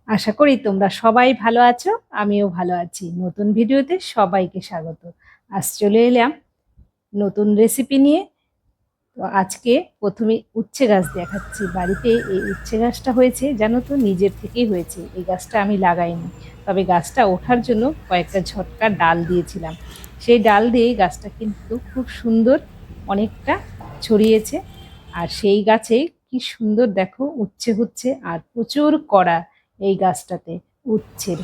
আশা করি তোমরা সবাই ভালো আছো, আমিও ভালো আছি। নতুন ভিডিওতে সবাইকে স্বাগত। আজ চলে এলাম নতুন রেসিপি নিয়ে। তো আজকে প্রথমে উচ্ছে গাছ দেখাচ্ছি। বাড়িতে এই উচ্ছে গাছটা হয়েছে, জানো তো, নিজের থেকেই হয়েছে। এই গাছটা আমি লাগাইনি, তবে গাছটা ওঠার জন্য কয়েকটা ঝটকা ডাল দিয়েছিলাম। সেই ডাল দিয়ে গাছটা কিন্তু খুব সুন্দর অনেকটা ছড়িয়েছে। আর সেই গাছে কি সুন্দর দেখো উচ্ছে হচ্ছে, আর প্রচুর কড়া এই গাছটাতে উচ্ছের।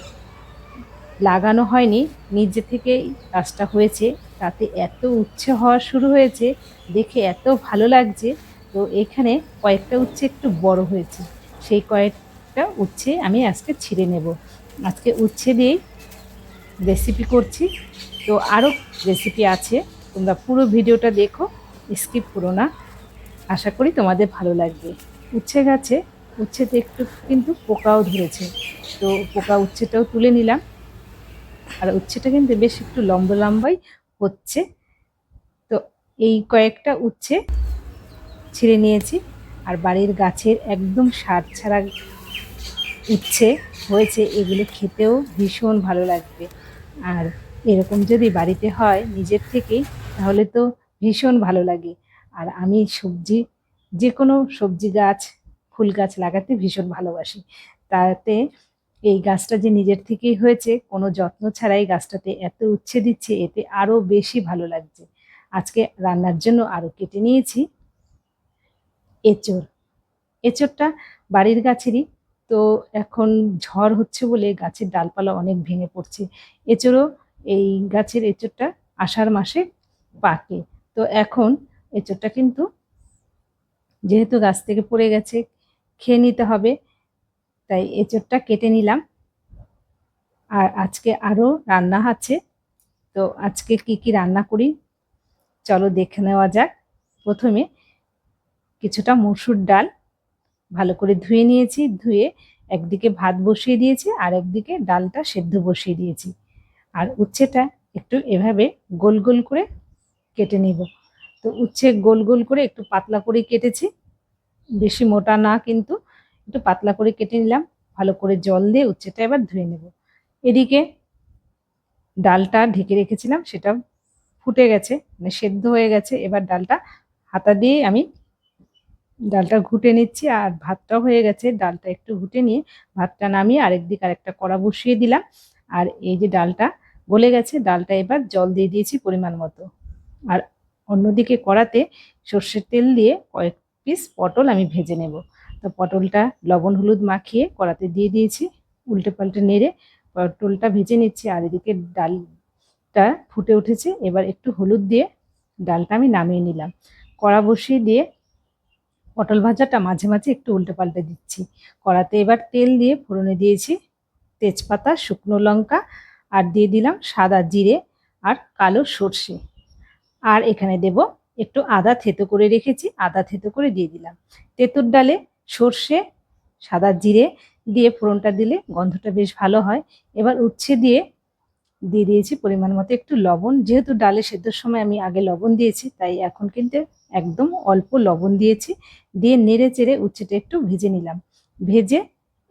লাগানো হয়নি, নিজে থেকেই গাছটা হয়েছে। তাতে এত উচ্ছে হওয়া শুরু হয়েছে, দেখে এত ভালো লাগছে। তো এখানে কয়েকটা উচ্ছে একটু বড় হয়েছে, সেই কয়েকটা উচ্ছে আমি আজকে ছিঁড়ে নেব। আজকে উচ্ছে দিয়েই রেসিপি করছি। তো আরও রেসিপি আছে, তোমরা পুরো ভিডিওটা দেখো, স্কিপ করো না। আশা করি তোমাদের ভালো লাগবে। উচ্ছে গাছে উচ্ছেতে একটু কিন্তু পোকাও ধরেছে, তো পোকা উচ্ছেটাও তুলে নিলাম। আর উচ্ছেটা কিন্তু বেশ একটু লম্বা লম্বাই হচ্ছে। তো এই কয়েকটা উচ্ছে ছিঁড়ে নিয়েছি। আর বাড়ির গাছের একদম সার ছাড়া উচ্ছে হয়েছে, এগুলো খেতেও ভীষণ ভালো লাগবে। আর এরকম যদি বাড়িতে হয় নিজের থেকেই, তাহলে তো ভীষণ ভালো লাগে। আর আমি সবজি, যে কোনো সবজি গাছ, ফুল গাছ লাগাতে ভীষণ ভালোবাসি। তাতে এই গাছটা যে নিজের থেকেই হয়েছে, কোনো যত্ন ছাড়াই গাছটাতে এত উচ্ছে দিচ্ছে, এতে আরো বেশি ভালো লাগছে। আজকে রান্নার জন্য আরো কেটে নিয়েছি এঁচড়। এঁচড়টা বাড়ির গাছেরই। তো এখন ঝড় হচ্ছে বলে গাছের ডালপালা অনেক ভেঙে পড়ছে। এঁচড়ও, এই গাছের এঁচড়টা আষাঢ় মাসে পাকে। তো এখন এঁচড়টা কিন্তু যেহেতু গাছ থেকে পড়ে গেছে, খেয়ে নিতে হবে, তাই এঁচড়টা কেটে নিলাম। আর আজকে আরো রান্না আছে। তো আজকে কি কি রান্না করি চলো দেখে নেওয়া যাক। প্রথমে কিছুটা মসুর ডাল ভালো করে ধুয়ে নিয়েছি। ধুয়ে একদিকে ভাত বসিয়ে দিয়েছি, আর একদিকে ডালটা সেদ্ধ বসিয়ে দিয়েছি। আর উচ্ছেটা একটু এভাবে গোল গোল করে কেটে নিব। তো উচ্ছে গোল গোল করে একটু পাতলা করে কেটেছি, বেশি মোটা না, কিন্তু একটু পাতলা করে কেটে নিলাম। ভালো করে জল দিয়ে উচ্ছেটা এবার ধুয়ে নেব। এদিকে ডালটা ঢেকে রেখেছিলাম, সেটা ফুটে গেছে, মানে সেদ্ধ হয়ে গেছে। এবার ডালটা হাতা দিয়ে আমি ডালটা ঘুটে নিচ্ছি। আর ভাতটাও হয়ে গেছে, ডালটা একটু ঘুটে নিয়ে ভাতটা নামিয়ে আরেকদিকে আরেকটা কড়া বসিয়ে দিলাম। আর এই যে ডালটা গলে গেছে, ডালটা এবার জল দিয়ে দিয়েছি পরিমাণ মতো। আর অন্যদিকে কড়াতে সর্ষের তেল দিয়ে কয়েক পিস পটল আমি ভেজে নেব। তো পটলটা লবণ হলুদ মাখিয়ে কড়াতে দিয়ে দিয়েছি, উল্টে পাল্টে নেড়ে পটলটা ভেজে নিচ্ছি। আর এদিকে ডালটা ফুটে উঠেছে, এবার একটু হলুদ দিয়ে ডালটা আমি নামিয়ে নিলাম। কড়া বসিয়ে দিয়ে পটল ভাজাটা মাঝে মাঝে একটু উল্টে পাল্টে দিচ্ছি। কড়াতে এবার তেল দিয়ে ফোড়নে দিয়েছি তেজপাতা, শুকনো লঙ্কা, আর দিয়ে দিলাম সাদা জিরে আর কালো সর্ষে। আর এখানে দেব একটু আদা থেতো করে রেখেছি, আদা থেতো করে দিয়ে দিলাম। তেঁতুর ডালে সর্ষে, সাদা জিরে দিয়ে ফোড়নটা দিলে গন্ধটা বেশ ভালো হয়। এবার উচ্ছে দিয়ে দিয়ে দিয়েছি পরিমাণ মতো একটু লবণ। যেহেতু ডালে সেদ্ধর সময় আমি আগে লবণ দিয়েছি, তাই এখন কিন্তু একদম অল্প লবণ দিয়েছি। দিয়ে নেড়ে চেড়ে উচ্ছেটা একটু ভেজে নিলাম। ভেজে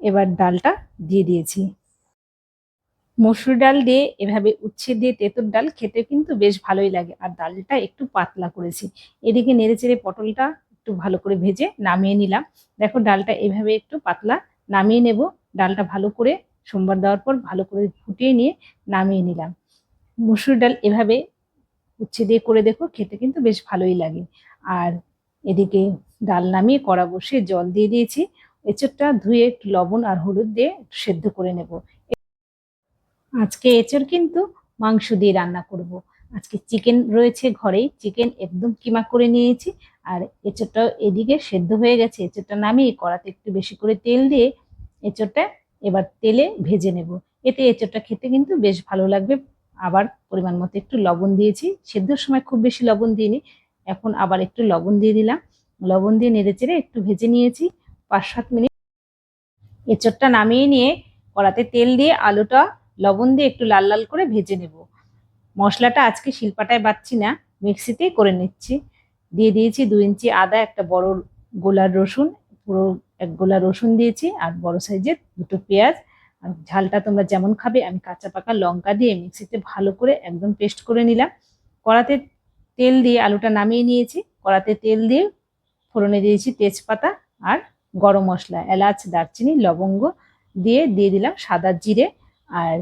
এবার ডালটা দিয়ে দিয়েছি। মসুর ডাল দিয়ে এভাবে উচ্ছে দিয়ে তেঁতুর ডাল খেতে কিন্তু বেশ ভালোই লাগে। আর ডালটা একটু পাতলা করেছি। এদিকে নেড়ে চেড়ে পটলটা একটু ভালো করে ভেজে নামিয়ে নিলাম। দেখো ডালটা এভাবে একটু পাতলা নামিয়ে নেব। ডালটা ভালো করে সোমবার দেওয়ার পর ভালো করে ফুটিয়ে নিয়ে নামিয়ে নিলাম। মসুর ডাল এভাবে উচ্ছে দিয়ে করে দেখো, খেতে কিন্তু বেশ ভালোই লাগে। আর এদিকে ডাল নামিয়ে কড়া বসিয়ে জল দিয়ে দিয়েছি। এঁচোড়টা ধুয়ে একটু লবণ আর হলুদ দিয়ে একটু সেদ্ধ করে নেব। আজকে এঁচোড় কিন্তু মাংস দিয়ে রান্না করব। আজকে চিকেন রয়েছে ঘরেই, চিকেন একদম কিমা করে নিয়েছি। আর এঁচোড়টাও এদিকে সেদ্ধ হয়ে গেছে। এঁচোড়টা নামিয়ে কড়াতে একটু বেশি করে তেল দিয়ে এঁচোড়টা এবার তেলে ভেজে নেব। এতে এঁচোড়টা খেতে কিন্তু বেশ ভালো লাগবে। আবার পরিমাণ মতো একটু লবণ দিয়েছি, সেদ্ধর সময় খুব বেশি লবণ দিইনি, এখন আবার একটু লবণ দিয়ে দিলাম। লবণ দিয়ে নেড়ে চেড়ে একটু ভেজে নিয়েছি 5-7 মিনিট। এঁচোড়টা নামিয়ে নিয়ে কড়াতে তেল দিয়ে আলুটা লবণ দিয়ে একটু লাল লাল করে ভেজে নেব। মশলাটা আজকে শিলপাটায় বাটছি না, মিক্সিতেই করে নিচ্ছি। দিয়ে দিয়েছি 2 ইঞ্চি আদা, একটা বড় গোলার রসুন, পুরো 1 গোলা রসুন দিয়েছি আর বড় সাইজের 2টো পেঁয়াজ। আর ঝালটা তোমরা যেমন খাবে, আমি কাঁচা পাকা লঙ্কা দিয়ে মিক্সিতে ভালো করে একদম পেস্ট করে নিলাম। কড়াতে তেল দিয়ে আলুটা নামিয়ে নিয়েছি। কড়াতে তেল দিয়ে ফোড়নে দিয়েছি তেজপাতা আর গরম মশলা, এলাচ, দারচিনি, লবঙ্গ দিয়ে দিলাম সাদা জিরে আর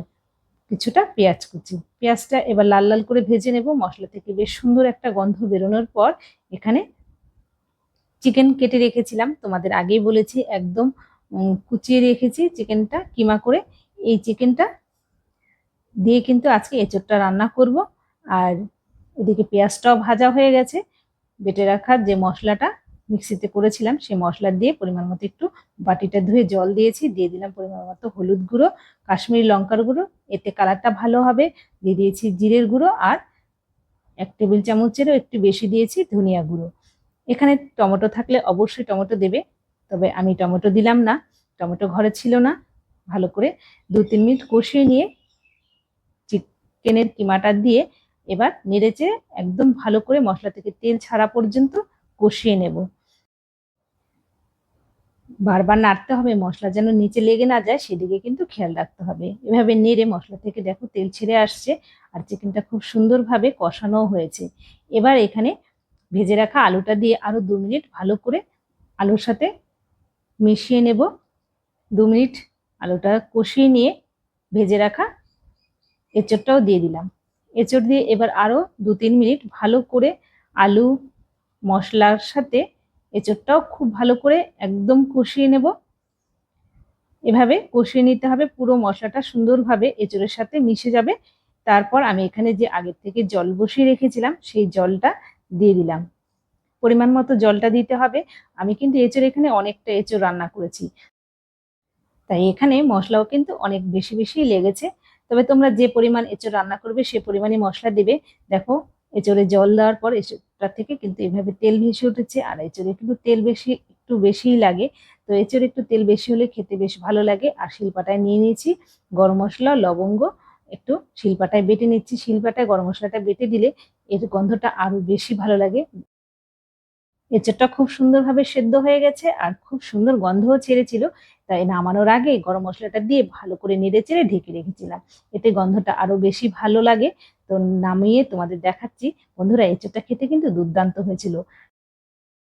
কিছুটা পেঁয়াজ কুচি। পেঁয়াজটা এবার লাল লাল করে ভেজে নেব। মশলা থেকে বেশ সুন্দর একটা গন্ধ বেরোনোর পর এখানে চিকেন কেটে রেখেছিলাম, তোমাদের আগেই বলেছি একদম কুচিয়ে রেখেছি চিকেনটা কিমা করে। এই চিকেনটা দিয়ে কিন্তু আজকে এঁচোড়টা রান্না করব। আর এদিকে পেঁয়াজটাও ভাজা হয়ে গেছে। বেটে রাখা যে মশলাটা মিক্সিতে করেছিলাম সেই মশলা দিয়ে পরিমাণ মতো একটু বাটিটা ধুয়ে জল দিয়েছি, দিয়ে দিলাম পরিমাণ মতো হলুদ গুঁড়ো, কাশ্মীরি লঙ্কার গুঁড়ো, এতে কালারটা ভালো হবে। দিয়ে দিয়েছি জিরের গুঁড়ো আর 1 টেবিল চামচেরও একটু বেশি দিয়েছি ধনিয়া গুঁড়ো। এখানে টমেটো থাকলে অবশ্যই টমেটো দেবে, তবে আমি টমেটো দিলাম না, টমেটো ঘরে ছিল না। ভালো করে 2-3 মিনিট কষিয়ে নিয়ে চিকেনের কিমাটা দিয়ে এবার নেড়েচেড়ে একদম ভালো করে মশলা থেকে তেল ছাড়া পর্যন্ত কষিয়ে নেব। বারবার নাড়তে হবে, মশলা যেন নিচে লেগে না যায় সেদিকে কিন্তু খেয়াল রাখতে হবে। এভাবে নেড়ে মশলা থেকে দেখো তেল ছেড়ে আসছে আর চিকেনটা খুব সুন্দরভাবে কষানো হয়েছে। এবার এখানে ভেজে রাখা আলুটা দিয়ে আরো 2 মিনিট ভালো করে আলুর সাথে মিশিয়ে নেব। 2 মিনিট আলুটা কষিয়ে নিয়ে ভেজে রাখা এঁচোড়টাও দিয়ে দিলাম। এঁচোড় দিয়ে এবার আরো 2-3 মিনিট ভালো করে আলু মশলার সাথে এঁচোড়টাও খুব ভালো করে একদম কষিয়ে নেব। এভাবে কষিয়ে নিতে হবে, পুরো মশলাটা সুন্দরভাবে এঁচোড়ের সাথে মিশে যাবে। তারপর আমি এখানে যে আগের থেকে জল বসিয়ে রেখেছিলাম সেই জলটা দিয়ে দিলাম। পরিমাণ মতো জলটা দিতে হবে। আমি কিন্তু এঁচোড় এখানে অনেকটা এঁচোড় রান্না করেছি, তাই এখানে মশলাও কিন্তু অনেক বেশি বেশি লেগেছে। তবে তোমরা যে পরিমাণ এঁচোড় রান্না করবে সে পরিমাণই মশলা দেবে। দেখো এঁচোড়ে জল দেওয়ার পর এঁচোড়টা থেকে কিন্তু এভাবে তেল ভেসে উঠেছে। আর এঁচোড়ে কিন্তু তেল বেশি একটু বেশিই লাগে, তো এঁচোড়ে একটু তেল বেশি হলে খেতে বেশ ভালো লাগে। আর শিলপাটায় নিয়ে নিয়েছি গরম মশলা, লবঙ্গ, একটু শিলপাটায় বেটে নিচ্ছি। শিলপাটায় গরম মশলাটা বেটে দিলে এর গন্ধটা আরো বেশি ভালো লাগে। এঁচোড়টা খুব সুন্দরভাবে সেদ্ধ হয়ে গেছে আর খুব সুন্দর গন্ধও ছেড়েছিল, তাই নামানোর আগে গরম মশলাটা দিয়ে ভালো করে নেড়েচেড়ে ঢেকে রেখেছিলাম, এতে গন্ধটা আরো বেশি ভালো লাগে। তো নামিয়ে তোমাদের দেখাচ্ছি। বন্ধুরা, এঁচোড়টা খেতে কিন্তু দুর্দান্ত হয়েছিল।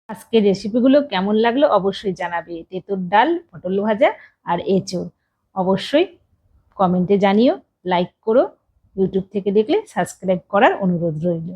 আজকের রেসিপিগুলো কেমন লাগলো অবশ্যই জানাবে। তেঁতুর ডাল, পটল ভাজা আর এঁচোড় অবশ্যই কমেন্টে জানিও। লাইক করো, ইউটিউব থেকে দেখলে সাবস্ক্রাইব করার অনুরোধ রইল।